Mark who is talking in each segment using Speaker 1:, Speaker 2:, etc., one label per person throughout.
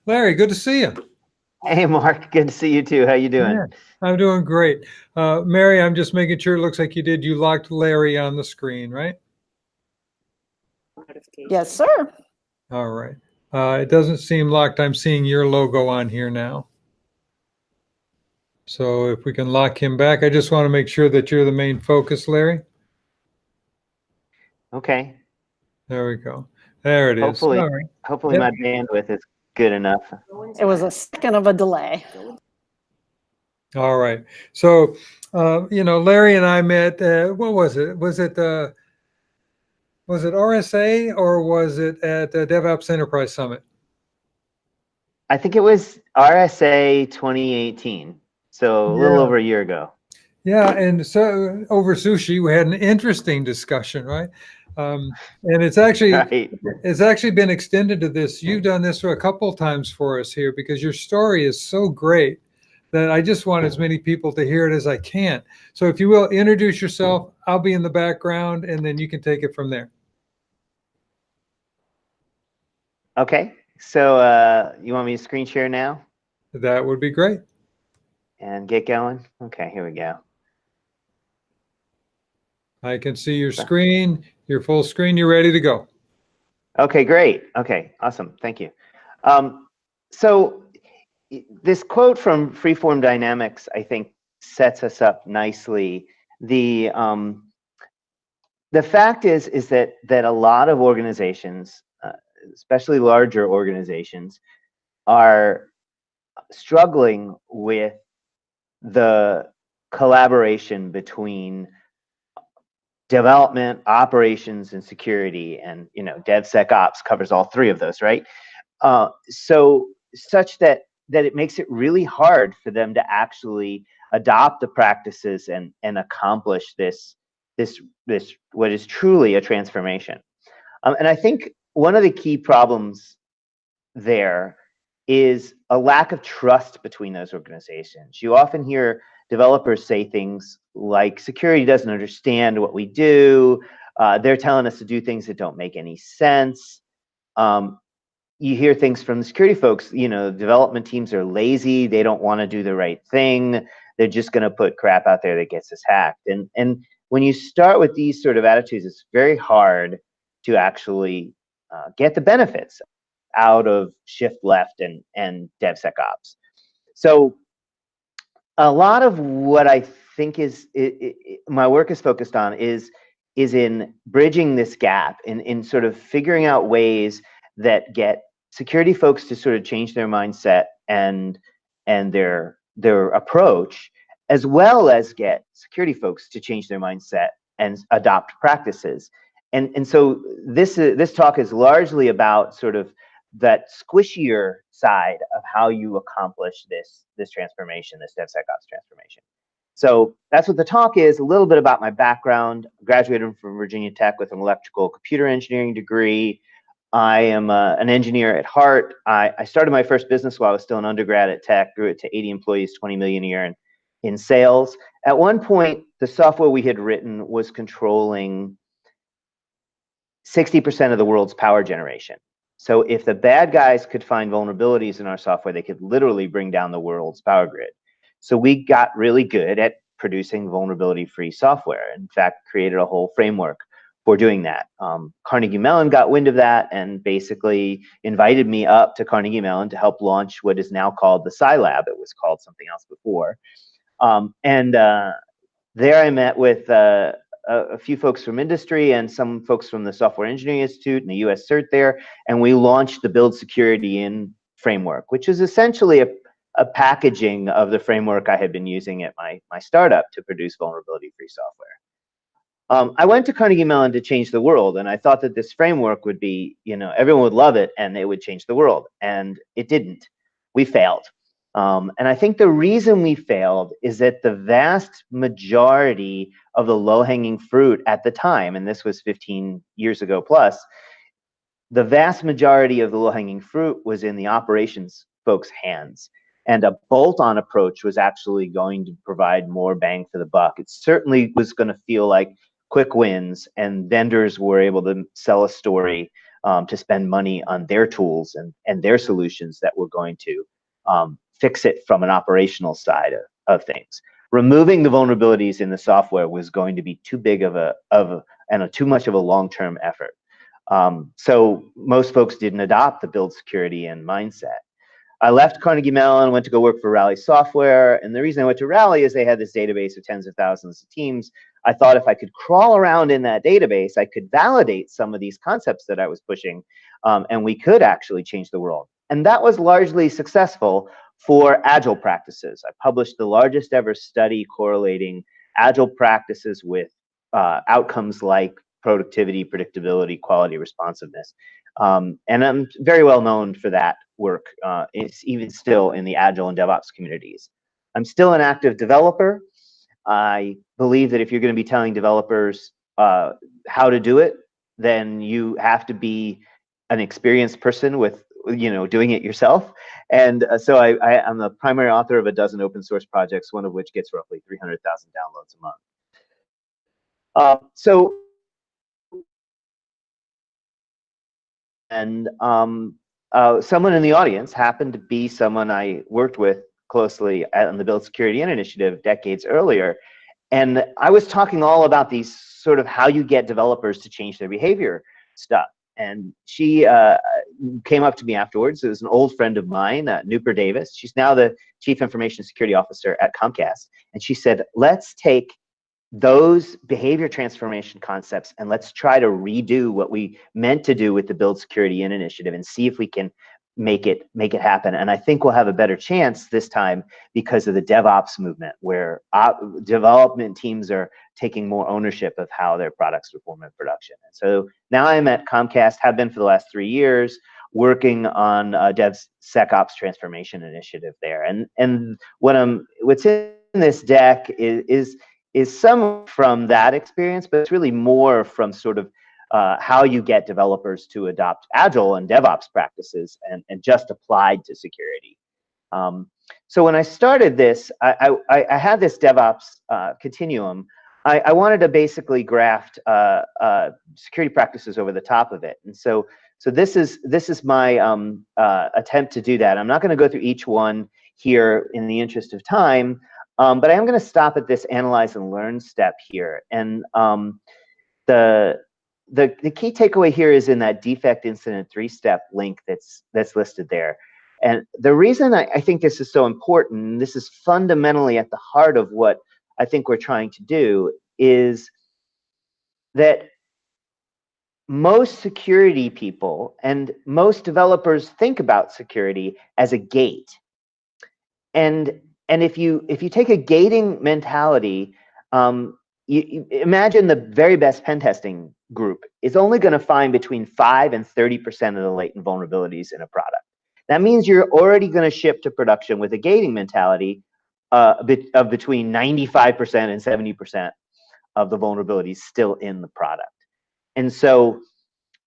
Speaker 1: Larry, good to see you.
Speaker 2: Hey, Mark. Good to see you too. How you doing?
Speaker 1: Yeah, I'm doing great. Mary, I'm just making sure it looks like you locked Larry on the screen, right?
Speaker 3: Yes, sir.
Speaker 1: All right. It doesn't seem locked. I'm seeing your logo on here now. So if we can lock him back, I just want to make sure that you're the main focus, Larry.
Speaker 2: Okay.
Speaker 1: There we go. There it is.
Speaker 2: Hopefully,
Speaker 1: All right.
Speaker 2: hopefully
Speaker 1: Yep.
Speaker 2: my bandwidth is good enough.
Speaker 3: It was a second of a delay.
Speaker 1: All right. So, Larry and I met, what was it? Was it RSA or was it at the DevOps Enterprise Summit?
Speaker 2: I think it was RSA 2018, so a little
Speaker 1: Yeah.
Speaker 2: over a year ago.
Speaker 1: Yeah, and so over sushi, we had an interesting discussion, right? And it's actually
Speaker 2: Right.
Speaker 1: it's actually been extended to this. You've done this for a couple times for us here because your story is so great that I just want as many people to hear it as I can. So if you will, introduce yourself. I'll be in the background, and then you can take it from there.
Speaker 2: Okay. So you want me to screen share now
Speaker 1: That would be great.
Speaker 2: and get going? Okay, here we go.
Speaker 1: I can see your screen, your full screen. You're ready to go.
Speaker 2: Okay, great. Okay, awesome. Thank you. So this quote from Freeform Dynamics, I think, sets us up nicely. The fact is that a lot of organizations, especially larger organizations, are struggling with the collaboration between development, operations, and security. And DevSecOps covers all three of those, right? So such that it makes it really hard for them to actually adopt the practices and accomplish this what is truly a transformation. And I think one of the key problems there is a lack of trust between those organizations. You often hear developers say things like, security doesn't understand what we do. They're telling us to do things that don't make any sense. You hear things from the security folks, development teams are lazy. They don't want to do the right thing. They're just going to put crap out there that gets us hacked. And when you start with these sort of attitudes, it's very hard to actually get the benefits out of shift left and DevSecOps. So a lot of what I think is my work is focused on is in bridging this gap, in sort of figuring out ways that get security folks to sort of change their mindset and their approach, as well as get security folks to change their mindset and adopt practices. And so this talk is largely about sort of that squishier side of how you accomplish this transformation, this DevSecOps transformation. So that's what the talk is, a little bit about my background. I graduated from Virginia Tech with an electrical computer engineering degree. I am an engineer at heart. I started my first business while I was still an undergrad at Tech, grew it to 80 employees, 20 million a year in sales. At one point, the software we had written was controlling 60% of the world's power generation. So if the bad guys could find vulnerabilities in our software, they could literally bring down the world's power grid. So we got really good at producing vulnerability-free software. In fact, created a whole framework for doing that. Carnegie Mellon got wind of that and basically invited me up to Carnegie Mellon to help launch what is now called the Scilab. It was called something else before. There I met with a few folks from industry and some folks from the Software Engineering Institute and the US CERT there, and we launched the Build Security In framework, which is essentially a packaging of the framework I had been using at my startup to produce vulnerability-free software. I went to Carnegie Mellon to change the world, and I thought that this framework would be, everyone would love it and it would change the world, and it didn't. We failed. And I think the reason we failed is that the vast majority of the low-hanging fruit at the time, and this was 15 years ago plus, the vast majority of the low-hanging fruit was in the operations folks' hands. And a bolt-on approach was actually going to provide more bang for the buck. It certainly was going to feel like quick wins, and vendors were able to sell a story to spend money on their tools and their solutions that were going to fix it from an operational side of things. Removing the vulnerabilities in the software was going to be too big of too much of a long-term effort. So most folks didn't adopt the build security and mindset. I left Carnegie Mellon and went to go work for Rally Software. And the reason I went to Rally is they had this database of tens of thousands of teams. I thought if I could crawl around in that database, I could validate some of these concepts that I was pushing, and we could actually change the world. And that was largely successful for Agile practices. I published the largest ever study correlating Agile practices with outcomes like productivity, predictability, quality, responsiveness. And I'm very well known for that work. It's even still in the Agile and DevOps communities. I'm still an active developer. I believe that if you're going to be telling developers how to do it, then you have to be an experienced person with, doing it yourself. And so I'm the primary author of a dozen open source projects, one of which gets roughly 300,000 downloads a month. Someone in the audience happened to be someone I worked with closely on the Build Security In initiative decades earlier. And I was talking all about these sort of how you get developers to change their behavior stuff. And she came up to me afterwards. It was an old friend of mine, Nooper Davis. She's now the Chief Information Security Officer at Comcast. And she said, let's take those behavior transformation concepts and let's try to redo what we meant to do with the Build Security In initiative and see if we can make it happen. And I think we'll have a better chance this time because of the DevOps movement, where development teams are taking more ownership of how their products perform in production. And so now I'm at Comcast, have been for the last 3 years, working on DevSecOps transformation initiative there. And what's in this deck is some from that experience, but it's really more from sort of how you get developers to adopt Agile and DevOps practices and just applied to security. So when I started this, I had this DevOps continuum. I wanted to basically graft security practices over the top of it. And so this is my attempt to do that. I'm not going to go through each one here in the interest of time, but I am going to stop at this analyze and learn step here. And the key takeaway here is in that defect incident 3-step link that's listed there. And the reason I think this is so important, this is fundamentally at the heart of what I think we're trying to do, is that most security people and most developers think about security as a gate. And if you take a gating mentality, you imagine the very best pen testing group is only going to find between 5 and 30% of the latent vulnerabilities in a product. That means you're already going to ship to production with a gating mentality of between 95% and 70% of the vulnerabilities still in the product. And so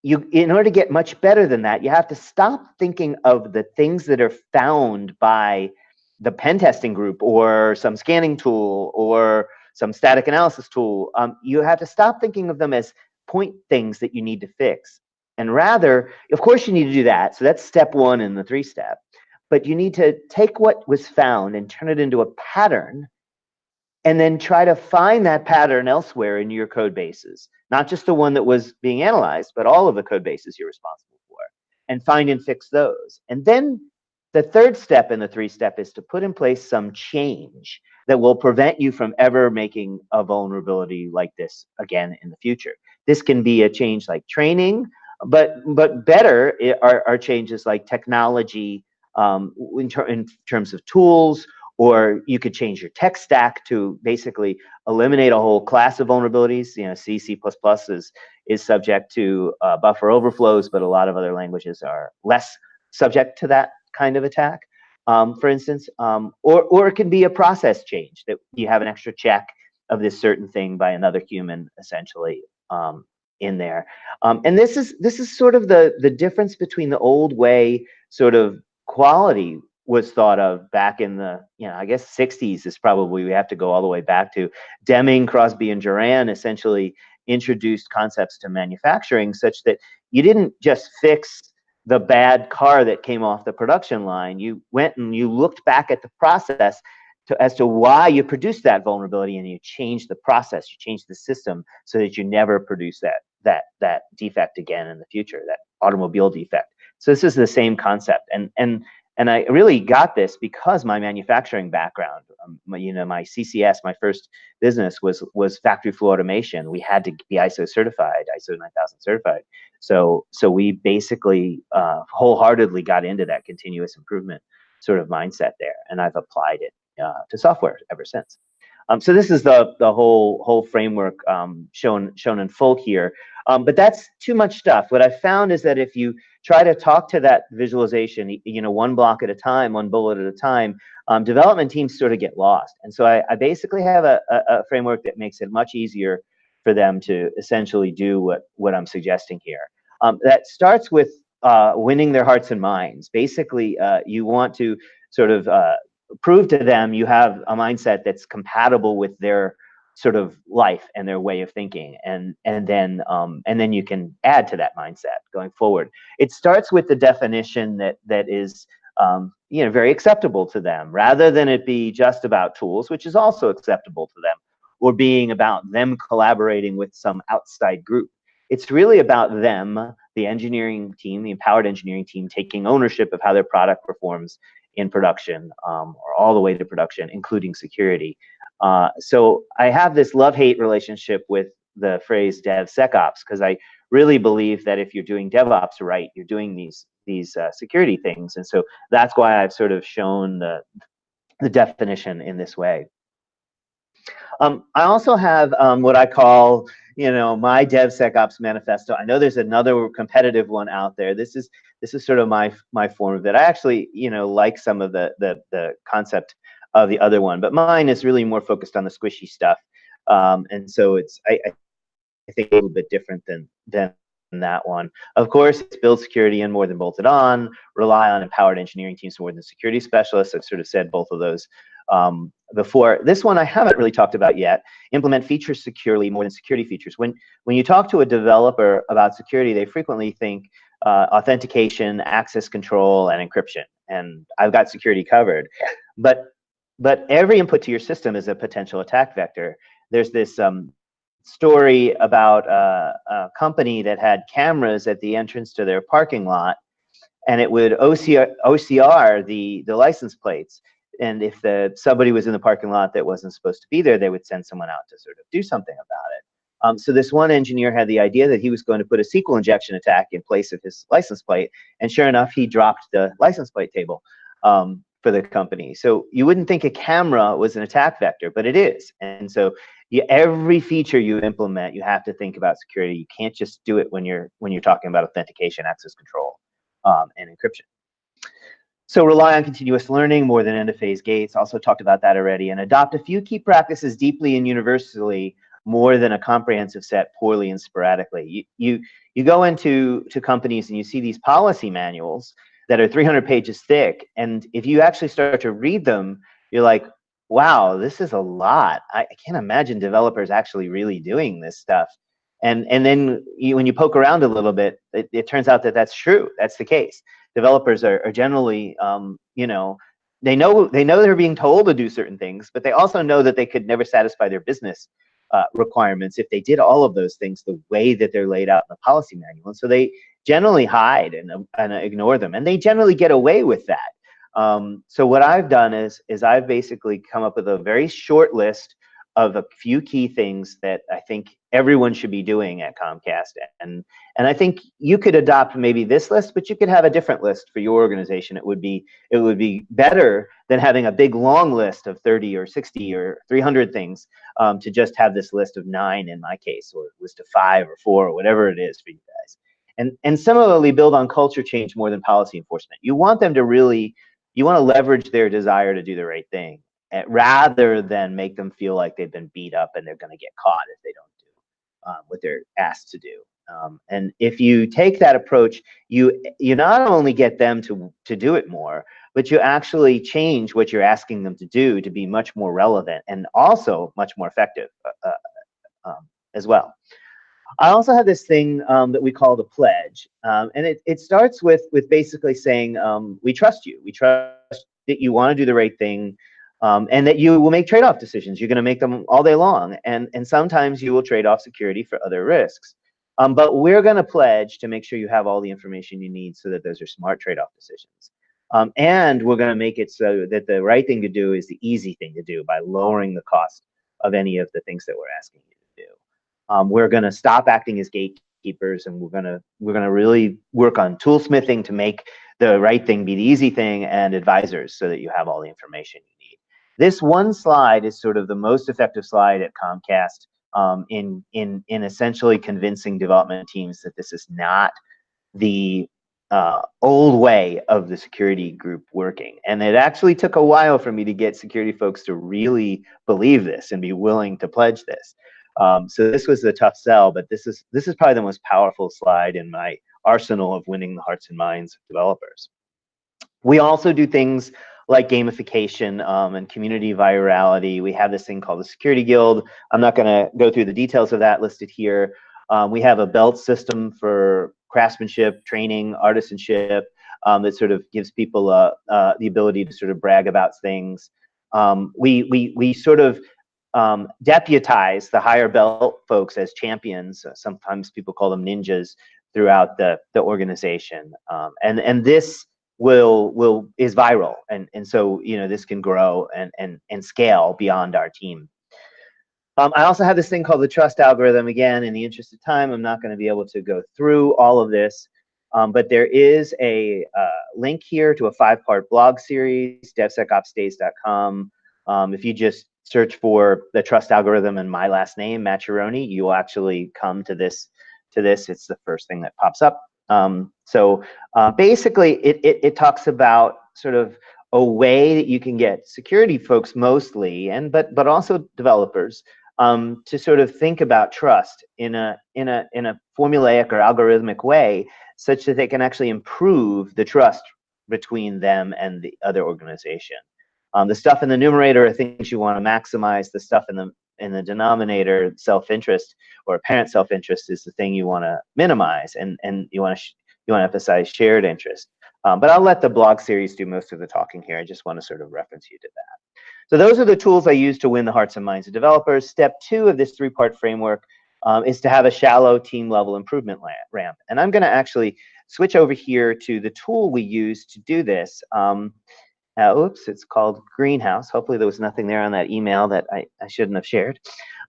Speaker 2: in order to get much better than that, you have to stop thinking of the things that are found by the pen testing group or some scanning tool or some static analysis tool. You have to stop thinking of them as point things that you need to fix. And rather, of course you need to do that. So that's step 1 in the 3-step. But you need to take what was found and turn it into a pattern, and then try to find that pattern elsewhere in your code bases. Not just the one that was being analyzed, but all of the code bases you're responsible for, and find and fix those. And then the 3rd step in the 3-step is to put in place some change that will prevent you from ever making a vulnerability like this again in the future. This can be a change like training, but better are changes like technology in terms of tools, or you could change your tech stack to basically eliminate a whole class of vulnerabilities. C, C++ is subject to buffer overflows, but a lot of other languages are less subject to that kind of attack, for instance. Or it can be a process change, that you have an extra check of this certain thing by another human, essentially, in there. And this is sort of the difference between the old way sort of quality was thought of back in the, I guess 60s is probably, we have to go all the way back to Deming, Crosby, and Duran essentially introduced concepts to manufacturing such that you didn't just fix the bad car that came off the production line. You went and you looked back at the process as to why you produced that vulnerability, and you changed the process, you changed the system so that you never produce that defect again in the future, that automobile defect. So this is the same concept, and I really got this because my manufacturing background, my CCS, my first business was factory floor automation. We had to be ISO certified, ISO 9000 certified. So we basically wholeheartedly got into that continuous improvement sort of mindset there, and I've applied it to software ever since. So this is the whole framework shown in full here. But that's too much stuff. What I found is that if you try to talk to that visualization, one block at a time, one bullet at a time, development teams sort of get lost. And so I basically have a framework that makes it much easier for them to essentially do what I'm suggesting here. That starts with winning their hearts and minds. Basically, you want to sort of prove to them you have a mindset that's compatible with their sort of life and their way of thinking, and then you can add to that mindset going forward. It starts with the definition that is very acceptable to them, rather than it be just about tools, which is also acceptable to them, or being about them collaborating with some outside group. It's really about them, the engineering team, the empowered engineering team, taking ownership of how their product performs in production, or all the way to production, including security. So I have this love-hate relationship with the phrase DevSecOps, because I really believe that if you're doing DevOps right, you're doing these security things. And so that's why I've sort of shown the definition in this way. I also have what I call, my DevSecOps manifesto. I know there's another competitive one out there. This is sort of my form of it. I actually, like some of the concept of the other one, but mine is really more focused on the squishy stuff. And so I think a little bit different than that one. Of course, it's build security in more than bolt it on, rely on empowered engineering teams more than security specialists. I've sort of said both of those before. This one I haven't really talked about yet. Implement features securely more than security features. When you talk to a developer about security, they frequently think authentication, access control, and encryption. And I've got security covered. But every input to your system is a potential attack vector. There's this story about a company that had cameras at the entrance to their parking lot, and it would OCR the license plates. And if somebody was in the parking lot that wasn't supposed to be there, they would send someone out to sort of do something about it. So this one engineer had the idea that he was going to put a SQL injection attack in place of his license plate, and sure enough, he dropped the license plate table for the company. So you wouldn't think a camera was an attack vector, but it is. And so every feature you implement, you have to think about security. You can't just do it when you're talking about authentication, access control, and encryption. So rely on continuous learning more than end-of-phase gates. Also talked about that already. And adopt a few key practices deeply and universally more than a comprehensive set poorly and sporadically. You go into companies and you see these policy manuals that are 300 pages thick. And if you actually start to read them, you're like, wow, this is a lot. I can't imagine developers actually really doing this stuff. And then when you poke around a little bit, it turns out that that's true. That's the case. Developers are generally, they know they're being told to do certain things, but they also know that they could never satisfy their business requirements if they did all of those things the way that they're laid out in the policy manual. And so they generally hide and ignore them, and they generally get away with that. So what I've done is I've basically come up with a very short list of a few key things that I think everyone should be doing at Comcast. And I think you could adopt maybe this list, but you could have a different list for your organization. It would be better than having a big long list of 30 or 60 or 300 things, to just have this list of 9 in my case, or a list of 5 or 4 or whatever it is for you guys. And similarly, build on culture change more than policy enforcement. You want them to you want to leverage their desire to do the right thing, rather than make them feel like they've been beat up and they're going to get caught if they don't do what they're asked to do. And if you take that approach, you not only get them to do it more, but you actually change what you're asking them to do to be much more relevant and also much more effective as well. I also have this thing that we call the pledge, and it starts with basically saying we trust you. We trust that you want to do the right thing, and that you will make trade-off decisions. You're going to make them all day long, and sometimes you will trade off security for other risks. But we're going to pledge to make sure you have all the information you need so that those are smart trade-off decisions. And we're going to make it so that the right thing to do is the easy thing to do by lowering the cost of any of the things that we're asking you to do. We're going to stop acting as gatekeepers, and we're going to really work on toolsmithing to make the right thing be the easy thing, and advisors so that you have all the information you need. This one slide is sort of the most effective slide at Comcast in essentially convincing development teams that this is not the old way of the security group working. And it actually took a while for me to get security folks to really believe this and be willing to pledge this. So this was a tough sell, but this is probably the most powerful slide in my arsenal of winning the hearts and minds of developers. We also do things like gamification and community virality. We have this thing called the Security Guild. I'm not going to go through the details of that listed here. We have a belt system for craftsmanship, training, artisanship that sort of gives people the ability to sort of brag about things. We sort of deputize the higher belt folks as champions. Sometimes people call them ninjas throughout the organization, and this is viral, and so this can grow and scale beyond our team. I also have this thing called the trust algorithm. Again, in the interest of time, I'm not going to be able to go through all of this, but there is a link here to a 5-part blog series, DevSecOpsDays.com. If you just search for the trust algorithm and my last name, Maccherone, you will actually come to this. It's the first thing that pops up. So basically, it talks about sort of a way that you can get security folks mostly, but also developers, to sort of think about trust in a formulaic or algorithmic way, such that they can actually improve the trust between them and the other organization. The stuff in the numerator are things you want to maximize. The stuff in the denominator, self-interest or apparent self-interest, is the thing you want to minimize, and you want to emphasize shared interest. But I'll let the blog series do most of the talking here. I just want to sort of reference you to that. So those are the tools I use to win the hearts and minds of developers. Step 2 of this 3-part framework is to have a shallow team level improvement ramp. And I'm going to actually switch over here to the tool we use to do this. Oops, it's called Greenhouse. Hopefully there was nothing there on that email that I shouldn't have shared.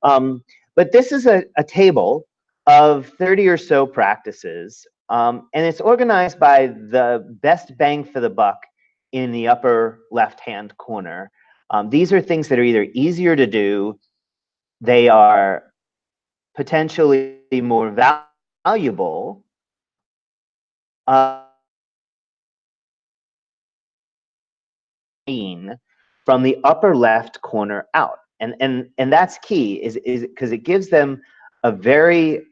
Speaker 2: But this is a table of 30 or so practices, and it's organized by the best bang for the buck in the upper left-hand corner. These are things that are either easier to do, they are potentially more valuable, from the upper left corner out, and that's key, is because it gives them a very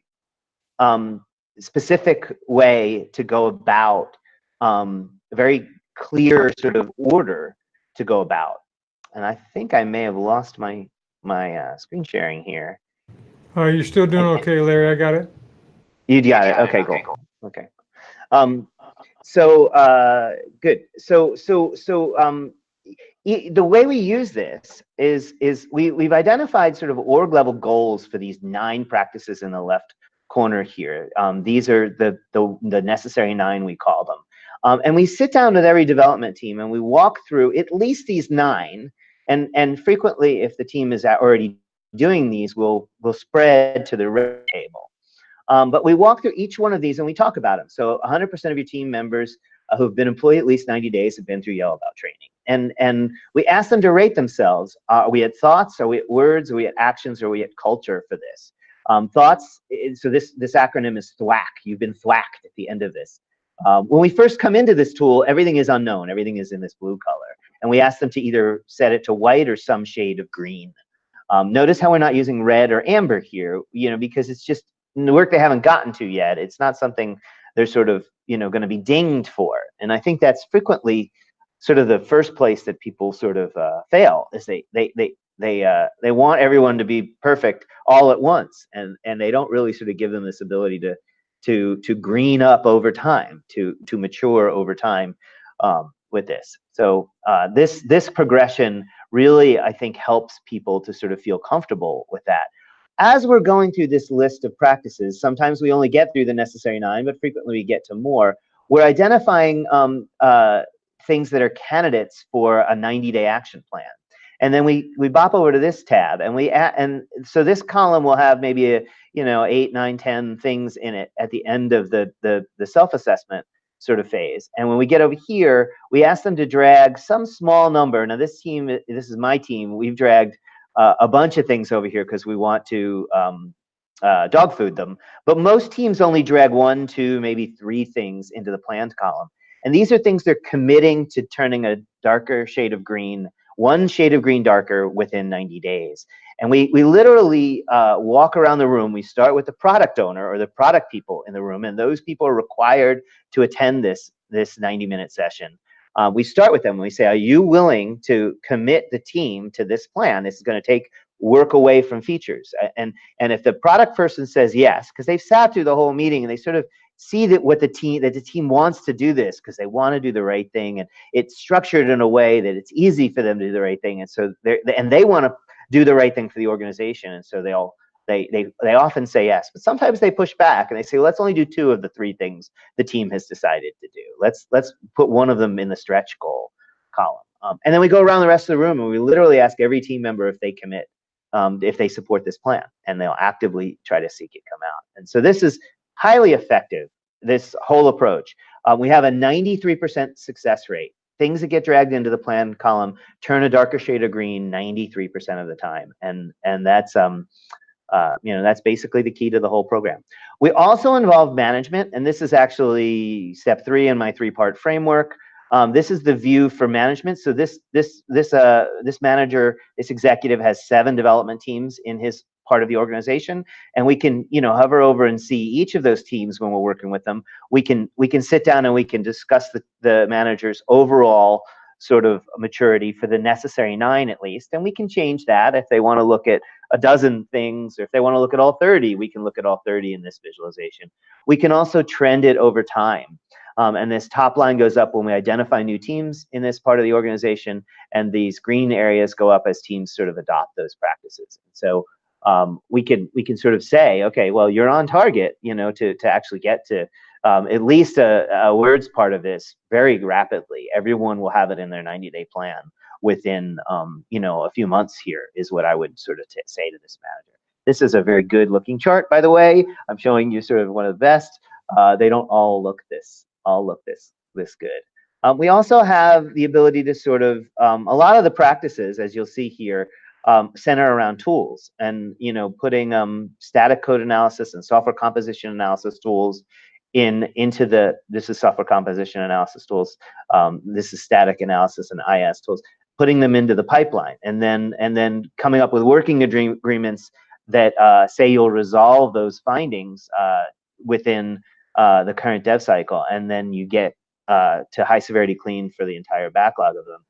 Speaker 2: specific way to go about, a very clear sort of order to go about. And I think I may have lost my screen sharing here.
Speaker 1: Oh, you're still doing okay, Larry. I got it.
Speaker 2: You got it. Okay, cool. Okay. So good. So the way we use this is we've identified sort of org level goals for these 9 practices in the left corner here. These are the necessary 9, we call them. And we sit down with every development team and we walk through at least these 9. And frequently, if the team is already doing these, we'll spread to the red table. But we walk through each one of these and we talk about them. So 100% of your team members who've been employed at least 90 days have been through Yellow Belt training. And we ask them to rate themselves. Are we at thoughts? Are we at words? Are we at actions? Are we at culture for this? Thoughts, so this acronym is THWACK. You've been thwacked at the end of this. When we first come into this tool, everything is unknown. Everything is in this blue color. And we ask them to either set it to white or some shade of green. Notice how we're not using red or amber here, because it's just work they haven't gotten to yet. It's not something they're sort of, going to be dinged for. And I think that's frequently sort of the first place that people sort of fail, is they they want everyone to be perfect all at once, and they don't really sort of give them this ability to green up over time, to mature over time with this. So this progression really, I think, helps people to sort of feel comfortable with that. As we're going through this list of practices, sometimes we only get through the necessary 9, but frequently we get to more. We're identifying things that are candidates for a 90-day action plan. And then we bop over to this tab, and so this column will have maybe a 8, 9, 10 things in it at the end of the self-assessment sort of phase. And when we get over here, we ask them to drag some small number. Now this is my team. We've dragged a bunch of things over here because we want to dog food them. But most teams only drag 1, 2, maybe 3 things into the planned column. And these are things they're committing to turning a darker shade of green, 1 shade of green darker within 90 days. And we literally walk around the room. We start with the product owner or the product people in the room, and those people are required to attend this 90-minute session. We start with them and we say, are you willing to commit the team to this plan? This is going to take work away from features. And if the product person says yes, because they've sat through the whole meeting and they sort of see that the team wants to do this because they want to do the right thing, and it's structured in a way that it's easy for them to do the right thing, and so they want to do the right thing for the organization, and so they often say yes. But sometimes they push back and they say, let's only do 2 of the 3 things the team has decided to do. Let's put 1 of them in the stretch goal column. And then we go around the rest of the room and we literally ask every team member if they commit, if they support this plan, and they'll actively try to seek it come out. And so this is highly effective, this whole approach. We have a 93% success rate. Things that get dragged into the plan column turn a darker shade of green 93% of the time, and that's that's basically the key to the whole program. We also involve management, and this is actually step 3 in my 3-part framework. This is the view for management. So this manager, this executive has 7 development teams in his part of the organization, and we can hover over and see each of those teams when we're working with them. We can sit down and we can discuss the manager's overall sort of maturity for the necessary 9 at least, and we can change that if they want to look at a dozen things, or if they want to look at all 30, we can look at all 30 in this visualization. We can also trend it over time. And this top line goes up when we identify new teams in this part of the organization, and these green areas go up as teams sort of adopt those practices. So we can sort of say, okay, well, you're on target, to actually get to at least a words part of this very rapidly. Everyone will have it in their 90-day plan within a few months here, is what I would sort of say to this manager. This is a very good looking chart, by the way. I'm showing you sort of one of the best. They don't all look this good. We also have the ability to sort of a lot of the practices, as you'll see here, center around tools, and putting static code analysis and software composition analysis tools into this is software composition analysis tools, this is static analysis and IS tools, putting them into the pipeline, and then coming up with working agreements that say you'll resolve those findings within the current dev cycle, and then you get to high severity clean for the entire backlog of them.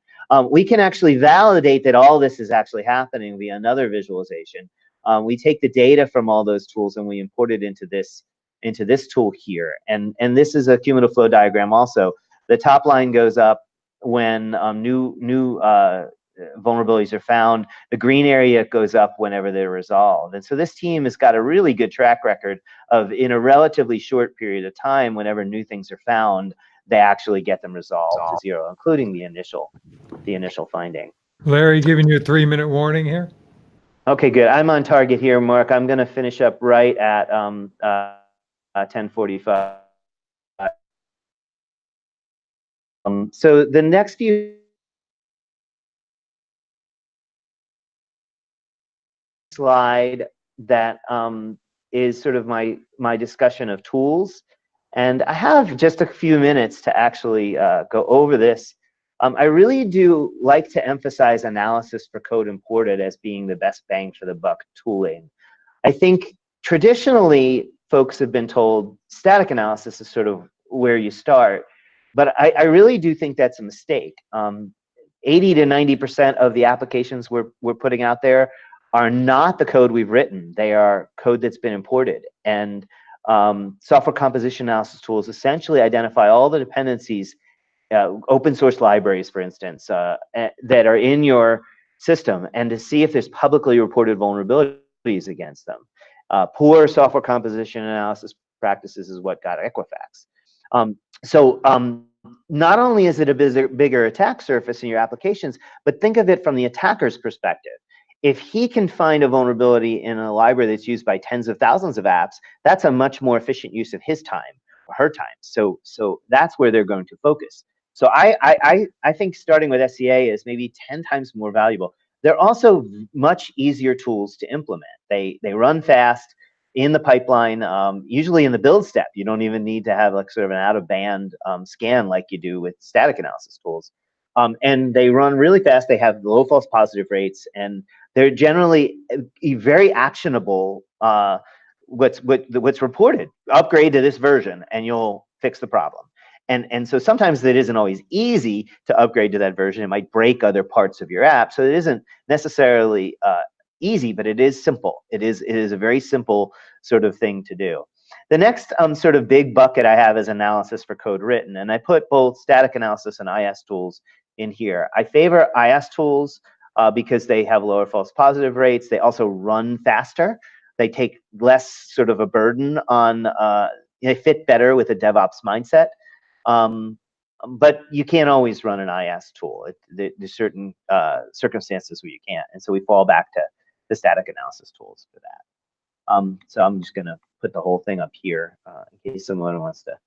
Speaker 2: We can actually validate that all this is actually happening via another visualization. We take the data from all those tools and we import it into this tool here, and this is a cumulative flow diagram also. The top line goes up when new vulnerabilities are found. The green area goes up whenever they're resolved. And so this team has got a really good track record of, in a relatively short period of time, whenever new things are found, they actually get them resolved to 0, including the initial finding.
Speaker 1: Larry, giving you a 3-minute warning here.
Speaker 2: Okay, good. I'm on target here, Mark. I'm going to finish up right at 10:45. So the next few slide that is sort of my discussion of tools, and I have just a few minutes to actually go over this. I really do like to emphasize analysis for code imported as being the best bang for the buck tooling. I think traditionally folks have been told static analysis is sort of where you start, but I really do think that's a mistake. 80 to 90% of the applications we're putting out there are not the code we've written. They are code that's been imported. And software composition analysis tools essentially identify all the dependencies, open source libraries, for instance, that are in your system, and to see if there's publicly reported vulnerabilities against them. Poor software composition analysis practices is what got Equifax. Not only is it a bigger attack surface in your applications, but think of it from the attacker's perspective. If he can find a vulnerability in a library that's used by tens of thousands of apps, that's a much more efficient use of his time or her time. So that's where they're going to focus. So I think starting with SCA is maybe 10 times more valuable. They're also much easier tools to implement. They run fast in the pipeline, usually in the build step. You don't even need to have like sort of an out-of-band scan like you do with static analysis tools. And they run really fast. They have low false positive rates, and they're generally very actionable. What's reported, upgrade to this version and you'll fix the problem. And so sometimes it isn't always easy to upgrade to that version. It might break other parts of your app. So it isn't necessarily easy, but it is simple. It is a very simple sort of thing to do. The next sort of big bucket I have is analysis for code written. And I put both static analysis and IS tools in here. I favor IS tools because they have lower false positive rates. They also run faster. They take less sort of a burden on, they fit better with a DevOps mindset. But you can't always run an IS tool. There's certain circumstances where you can't. And so we fall back to the static analysis tools for that. So I'm just going to put the whole thing up here in case someone wants to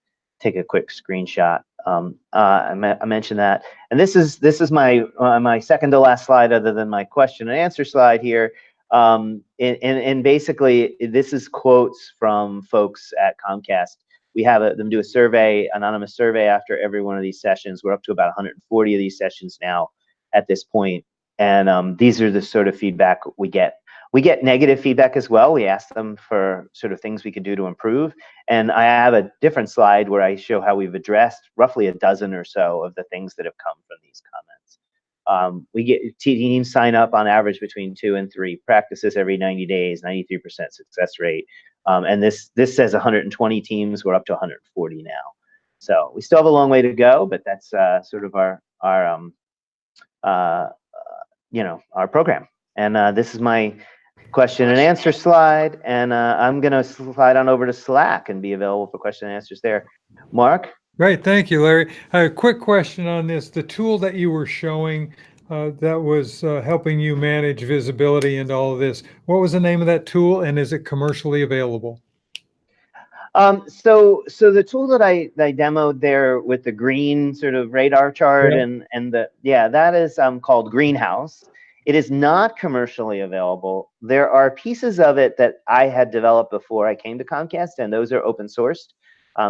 Speaker 2: take a quick screenshot. I mentioned that. And this is my second to last slide other than my question and answer slide here. And basically, this is quotes from folks at Comcast. We have them do a survey, anonymous survey after every one of these sessions. We're up to about 140 of these sessions now at this point. And these are the sort of feedback we get. We get negative feedback as well. We ask them for sort of things we could do to improve. And I have a different slide where I show how we've addressed roughly a dozen or so of the things that have come from these comments. We get teams sign up on average between 2 and 3 practices every 90 days, 93% success rate. And this says 120 teams. We're up to 140 now. So we still have a long way to go, but that's sort of our program. And this is my question and answer slide. And I'm going to slide on over to Slack and be available for question and answers there. Mark?
Speaker 1: Great, thank you, Larry. I have a quick question on this. The tool that you were showing that was helping you manage visibility and all of this, what was the name of that tool, and is it commercially available?
Speaker 2: So the tool that I demoed there with the green sort of radar chart, yeah. that is called Greenhouse. It is not commercially available. There are pieces of it that I had developed before I came to Comcast, and those are open sourced.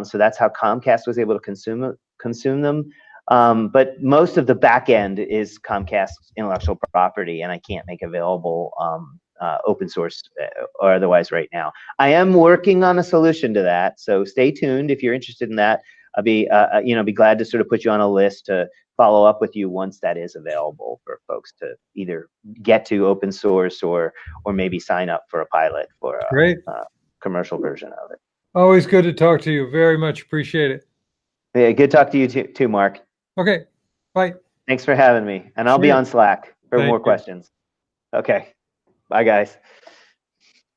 Speaker 2: So that's how Comcast was able to consume them. But most of the back end is Comcast intellectual property, and I can't make available open source or otherwise right now. I am working on a solution to that, so stay tuned if you're interested in that. I'll be glad to sort of put you on a list to follow up with you once that is available for folks to either get to open source or maybe sign up for a pilot for a commercial version of it.
Speaker 1: Always good to talk to you. Very much appreciate it.
Speaker 2: Yeah, good to talk to you too, Mark.
Speaker 1: Okay, bye.
Speaker 2: Thanks for having me. And I'll be on Slack for more questions. Okay, bye guys.